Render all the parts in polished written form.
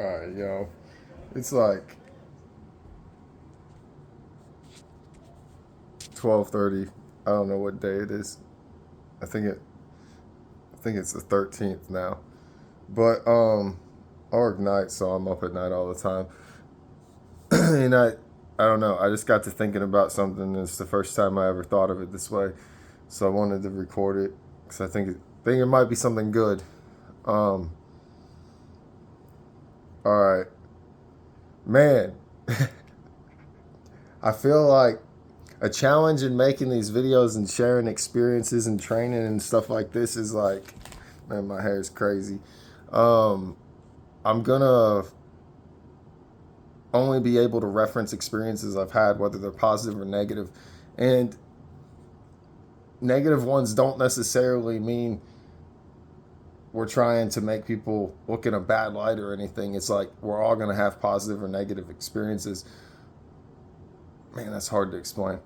Alright, yo. It's like 12:30. I don't know what day it is. I think it I think it's the 13th now. But I work nights, so I'm up at night all the time. And I don't know. I just got to thinking about something. And it's the first time I ever thought of it this way. So I wanted to record it cuz I think it might be something good. Um all right. Man, I feel like a challenge in making these videos and sharing experiences and training and stuff like this is like, man, my hair is crazy. Um, I'm gonna only be able to reference experiences I've had, whether they're positive or negative. And negative ones don't necessarily mean we're trying to make people look in a bad light or anything. It's like we're all gonna have positive or negative experiences. Man, that's hard to explain.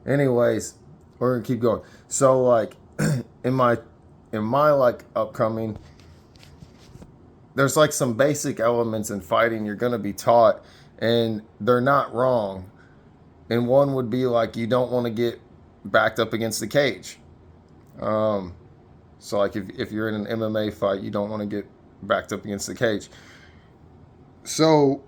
Anyways, we're gonna keep going. So like in my like upcoming, there's like some basic elements in fighting you're gonna be taught, and they're not wrong. And one would be like you don't want to get backed up against the cage. Um, so like if you're in an MMA fight, you don't want to get backed up against the cage. So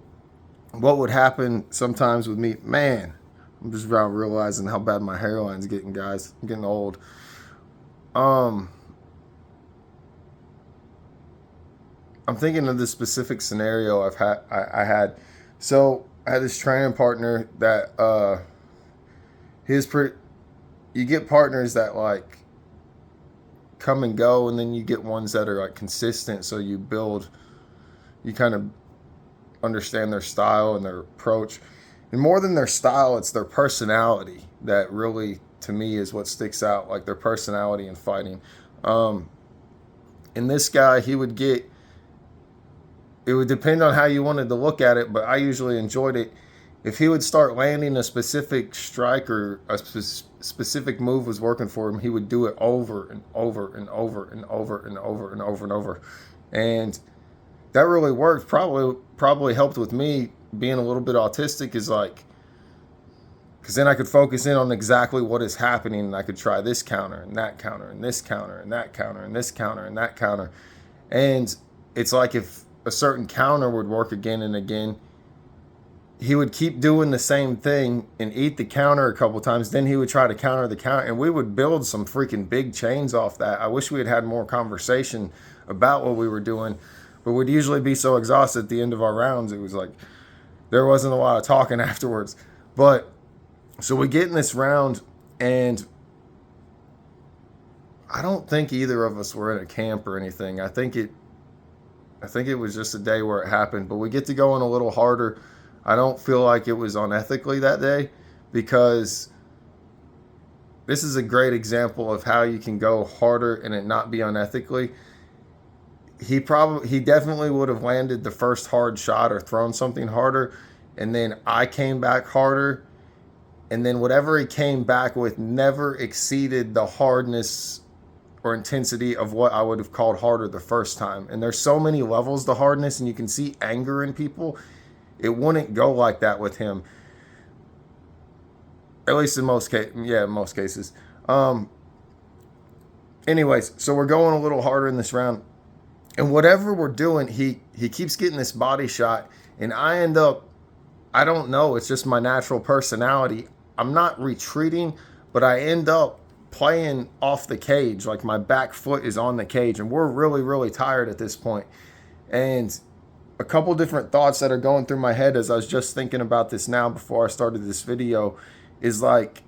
what would happen sometimes with me, man, I'm just about realizing how bad my hairline's getting, guys. I'm getting old. Um, I'm thinking of this specific scenario I had. So I had this training partner that his pretty. You get partners that like come and go, and then you get ones that are like consistent. So you kind of understand their style and their approach. And more than their style, it's their personality that really, to me, is what sticks out. Like their personality in fighting. Um, and this guy, it would depend on how you wanted to look at it, but I usually enjoyed it. If he would start landing a specific strike or a specific move was working for him, he would do it over and over and over and over and over and over and over. And that really worked. Probably helped with me being a little bit autistic, is like, because then I could focus in on exactly what is happening, and I could try this counter and that counter and this counter and that counter and this counter and that counter. And it's like if a certain counter would work again and again, he would keep doing the same thing and eat the counter a couple times. Then he would try to counter the counter, and we would build some freaking big chains off that. I wish we had had more conversation about what we were doing, but we'd usually be so exhausted at the end of our rounds. It was like there wasn't a lot of talking afterwards. But so we get in this round, and I don't think either of us were in a camp or anything. I think it was just a day where it happened, but we get to go in a little harder. I don't feel like it was unethically that day, because this is a great example of how you can go harder and it not be unethically. He definitely would have landed the first hard shot or thrown something harder, and then I came back harder, and then whatever he came back with never exceeded the hardness or intensity of what I would have called harder the first time. And there's so many levels to hardness, and you can see anger in people. It wouldn't go like that with him, at least in most cases. Yeah, in most cases. Anyways, so we're going a little harder in this round, and whatever we're doing, he keeps getting this body shot, and I end up, I don't know, it's just my natural personality. I'm not retreating, but I end up playing off the cage, like my back foot is on the cage, and we're really, really tired at this point. And a couple different thoughts that are going through my head as I was just thinking about this now before I started this video is like,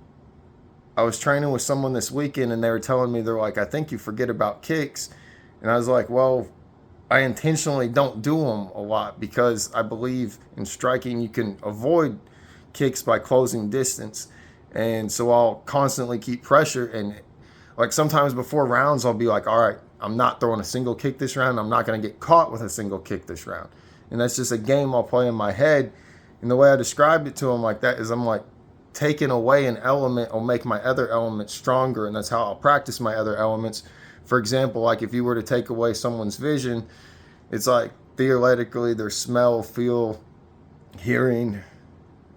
I was training with someone this weekend, and they were telling me, they're like, I think you forget about kicks. And I was like, well, I intentionally don't do them a lot, because I believe in striking you can avoid kicks by closing distance. And so I'll constantly keep pressure, and like sometimes before rounds I'll be like, all right, I'm not throwing a single kick this round. I'm not going to get caught with a single kick this round. And that's just a game I'll play in my head. And the way I described it to him like that is, I'm like, taking away an element will make my other element stronger, and that's how I'll practice my other elements. For example, like if you were to take away someone's vision, it's like theoretically their smell, feel, hearing,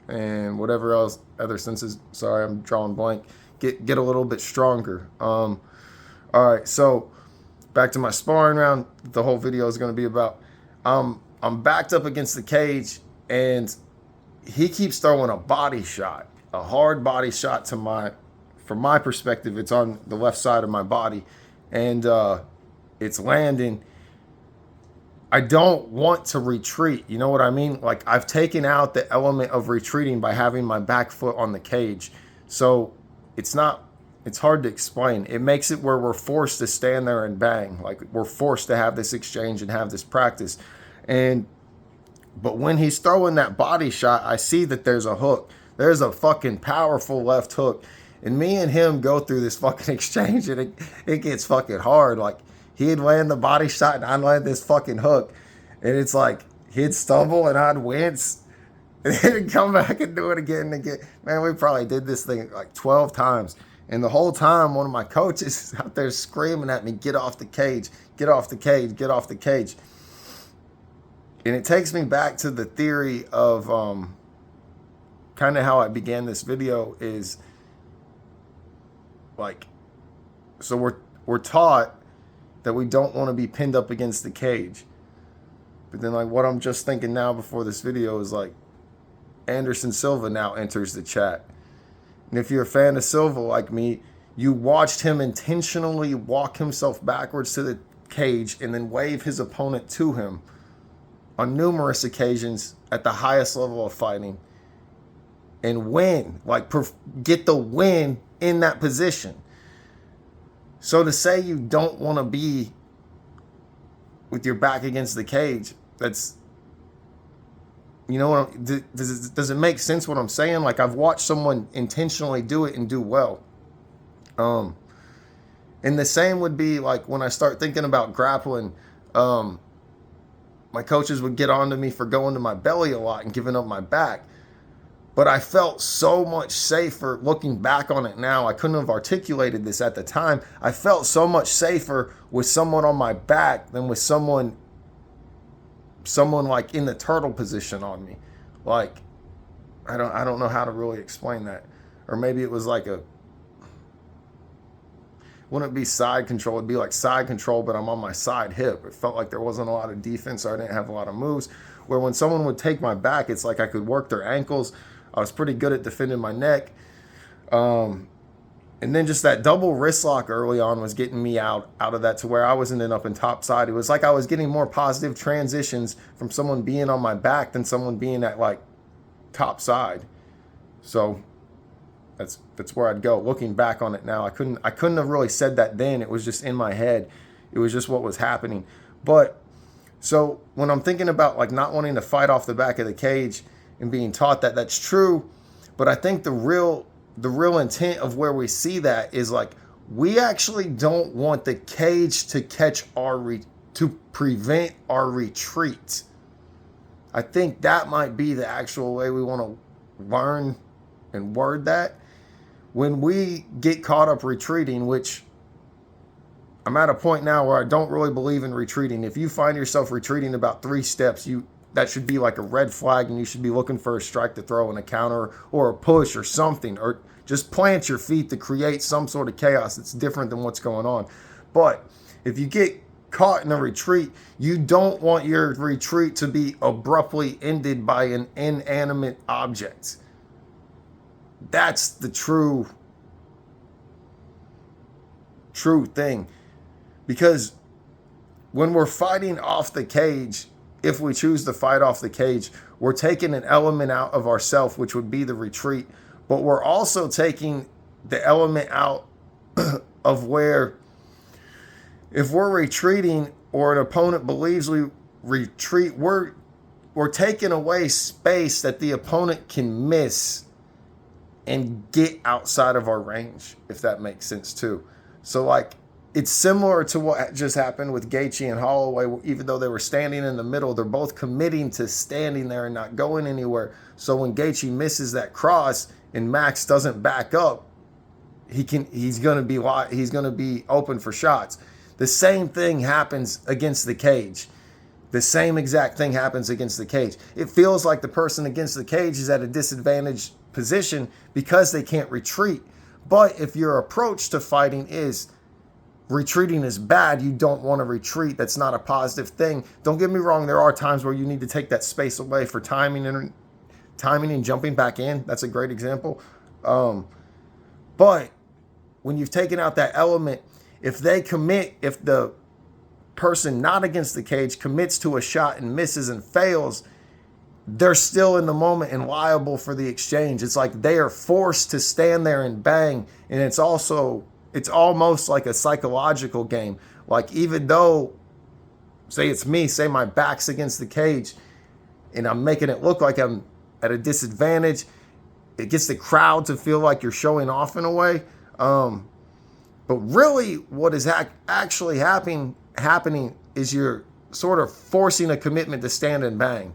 and whatever else other senses. Sorry, I'm drawing blank. Get a little bit stronger. All right, so back to my sparring round. The whole video is going to be about. I'm backed up against the cage, and he keeps throwing a body shot, a hard body shot to my. From my perspective, it's on the left side of my body, and it's landing. I don't want to retreat. You know what I mean? Like, I've taken out the element of retreating by having my back foot on the cage. So it's hard to explain. It makes it where we're forced to stand there and bang. Like, we're forced to have this exchange and have this practice. But when he's throwing that body shot, I see that there's a hook. There's a fucking powerful left hook. And me and him go through this fucking exchange, and it gets fucking hard. Like, he'd land the body shot and I'd land this fucking hook. And it's like, he'd stumble and I'd wince. And then he'd come back and do it again and again. Man, we probably did this thing like 12 times. And the whole time, one of my coaches is out there screaming at me, get off the cage, get off the cage, get off the cage. And it takes me back to the theory of kind of how I began this video is like, so we're taught that we don't want to be pinned up against the cage. But then, like, what I'm just thinking now before this video is like, Anderson Silva now enters the chat. And if you're a fan of Silva like me, you watched him intentionally walk himself backwards to the cage and then wave his opponent to him on numerous occasions at the highest level of fighting and win, like get the win in that position. So to say you don't want to be with your back against the cage, that's, you know what, does it make sense what I'm saying? Like, I've watched someone intentionally do it and do well. And the same would be like when I start thinking about grappling, my coaches would get on to me for going to my belly a lot and giving up my back. But I felt so much safer looking back on it now. I couldn't have articulated this at the time. I felt so much safer with someone on my back than with someone like in the turtle position on me. Like, I don't know how to really explain that. Or maybe it was like wouldn't be side control. It'd be like side control, but I'm on my side hip. It felt like there wasn't a lot of defense, or I didn't have a lot of moves. Where when someone would take my back, it's like I could work their ankles. I was pretty good at defending my neck. And then just that double wrist lock early on was getting me out of that to where I was ending up in top side. It was like I was getting more positive transitions from someone being on my back than someone being at like top side. So that's where I'd go. Looking back on it now, I couldn't have really said that then. It was just in my head. It was just what was happening. But so when I'm thinking about like not wanting to fight off the back of the cage and being taught that, that's true. But I think the real intent of where we see that is like, we actually don't want the cage to catch to prevent our retreat. I think that might be the actual way we want to learn and word that. When we get caught up retreating, which I'm at a point now where I don't really believe in retreating. If you find yourself retreating about 3 steps, that should be like a red flag, and you should be looking for a strike to throw in a counter or a push or something, or just plant your feet to create some sort of chaos that's different than what's going on. But if you get caught in a retreat, you don't want your retreat to be abruptly ended by an inanimate object. That's the true thing. Because when we're fighting off the cage, if we choose to fight off the cage, we're taking an element out of ourself, which would be the retreat. But we're also taking the element out of where if we're retreating or an opponent believes we retreat, we're taking away space that the opponent can miss and get outside of our range, if that makes sense too. So like, it's similar to what just happened with Gaethje and Holloway. Even though they were standing in the middle, they're both committing to standing there and not going anywhere. So when Gaethje misses that cross and Max doesn't back up, he's going to be open for shots. The same thing happens against the cage. The same exact thing happens against the cage. It feels like the person against the cage is at a disadvantaged position because they can't retreat. But if your approach to fighting is retreating is bad, you don't want to retreat, that's not a positive thing. Don't get me wrong, there are times where you need to take that space away for timing and jumping back in. That's a great example. But when you've taken out that element, if the person not against the cage commits to a shot and misses and fails, they're still in the moment and liable for the exchange. It's like they are forced to stand there and bang. And it's almost like a psychological game. Like, even though, say my back's against the cage and I'm making it look like I'm at a disadvantage, it gets the crowd to feel like you're showing off in a way. But really what is actually happening is you're sort of forcing a commitment to stand and bang.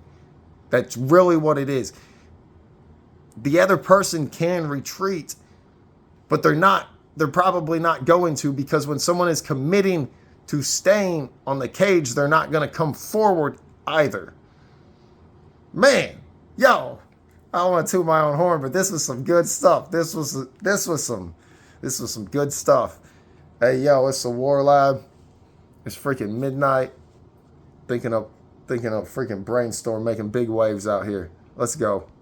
That's really what it is. The other person can retreat, but they're probably not going to, because when someone is committing to staying on the cage, they're not going to come forward either. Man, yo, I don't want to toot my own horn, but this was some good stuff. This was some good stuff. Hey, yo, it's the War Lab. It's freaking midnight. Thinking of freaking brainstorm, making big waves out here. Let's go.